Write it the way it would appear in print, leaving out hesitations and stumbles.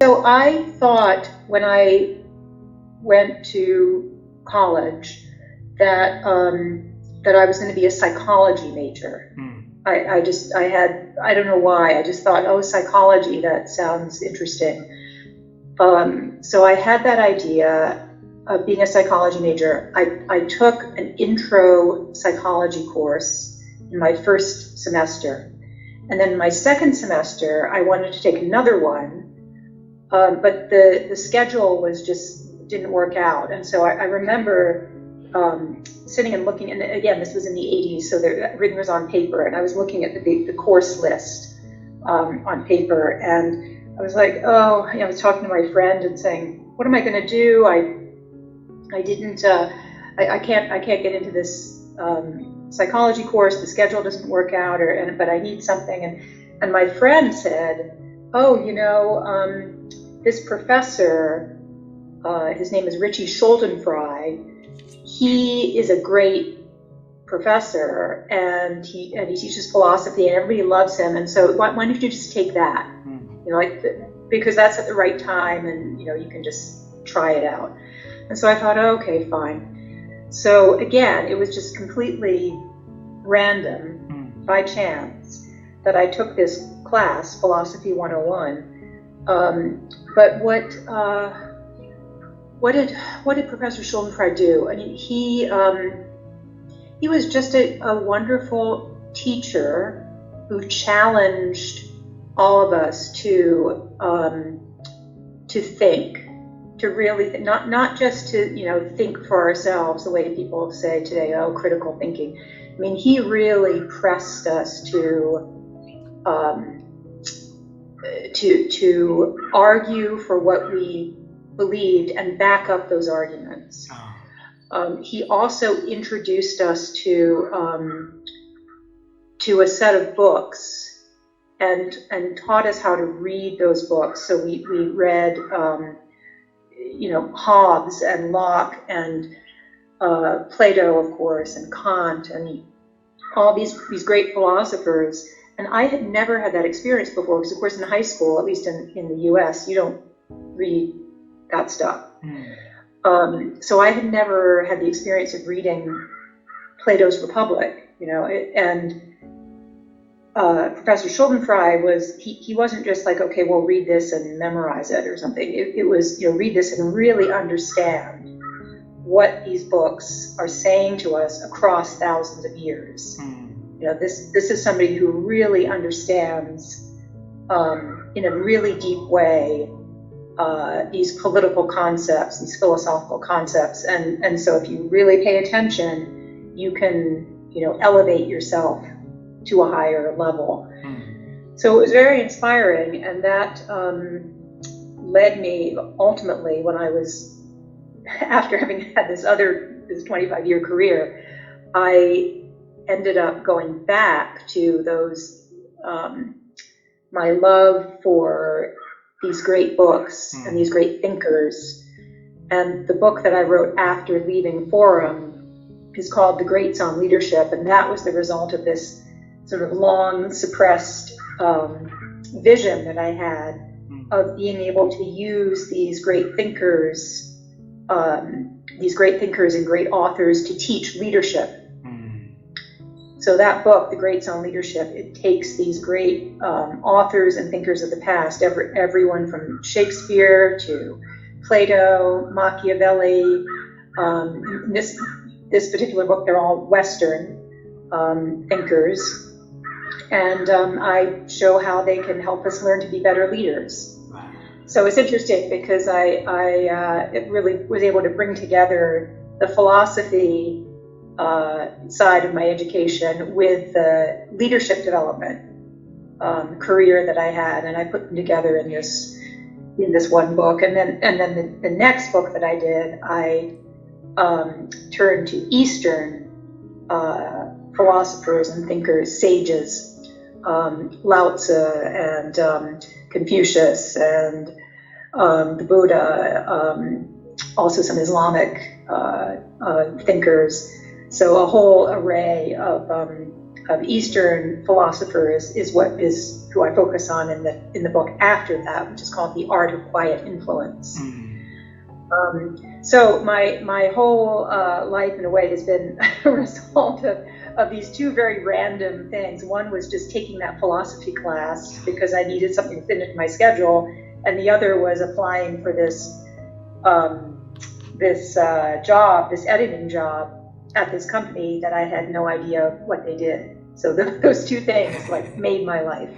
So I thought when I went to college that that I was going to be a psychology major. I don't know why, I just thought, oh, psychology, that sounds interesting. So I had that idea of being a psychology major. I took an intro psychology course in my first semester. And then my second semester, I wanted to take another one, but the schedule was just didn't work out. And so I remember sitting and looking, and again, this was in the 80s, so everything was on paper, and I was looking at the course list on paper, and I was like, oh, I was talking to my friend and saying, what am I going to do? I can't get into this psychology course. The schedule doesn't work out, but I need something. And my friend said, oh, this professor, his name is Richie Schuldenfrei. He is a great professor, and he teaches philosophy, and everybody loves him. And so why don't you just take that? Because that's at the right time, and you can just try it out. And so I thought, oh, okay, fine. So again, it was just completely random, by chance, that I took this class, Philosophy 101. But what did Professor Schuldenfrei do? I mean, he was just a wonderful teacher who challenged all of us to think, to really think, not just to think for ourselves the way people say today, oh, critical thinking. I mean, he really pressed us to argue for what we believed and back up those arguments. He also introduced us to a set of books and taught us how to read those books. So we read Hobbes and Locke and Plato, of course, and Kant, and all these great philosophers. And I had never had that experience before, because of course in high school, at least in the US, you don't read that stuff. So I had never had the experience of reading Plato's Republic, and Professor Schuldenfrei he wasn't just like, okay, well, read this and memorize it or something. It was, read this and really understand what these books are saying to us across thousands of years. This is somebody who really understands in a really deep way these political concepts, these philosophical concepts, and so if you really pay attention, you can elevate yourself to a higher level. So it was very inspiring, and that led me ultimately, when I was, after having had this 25-year career, I ended up going back to those, my love for these great books and these great thinkers. And the book that I wrote after leaving Forum is called The Greats on Leadership, and that was the result of this sort of long suppressed vision that I had of being able to use these great thinkers and great authors to teach leadership. So that book, The Greats on Leadership, it takes these great authors and thinkers of the past, everyone from Shakespeare to Plato, Machiavelli. This particular book, they're all Western thinkers, and I show how they can help us learn to be better leaders. So it's interesting because I really was able to bring together the philosophy side of my education with the leadership development career that I had, and I put them together in this one book. And then the next book that I did, I turned to Eastern philosophers and thinkers, sages, Lao Tzu and Confucius and the Buddha, also some Islamic thinkers. So a whole array of Eastern philosophers is who I focus on in the book after that, which is called The Art of Quiet Influence. So my whole life, in a way, has been a result of these two very random things. One was just taking that philosophy class because I needed something to fit into my schedule, and the other was applying for this editing job at this company that I had no idea what they did. So those two things like made my life.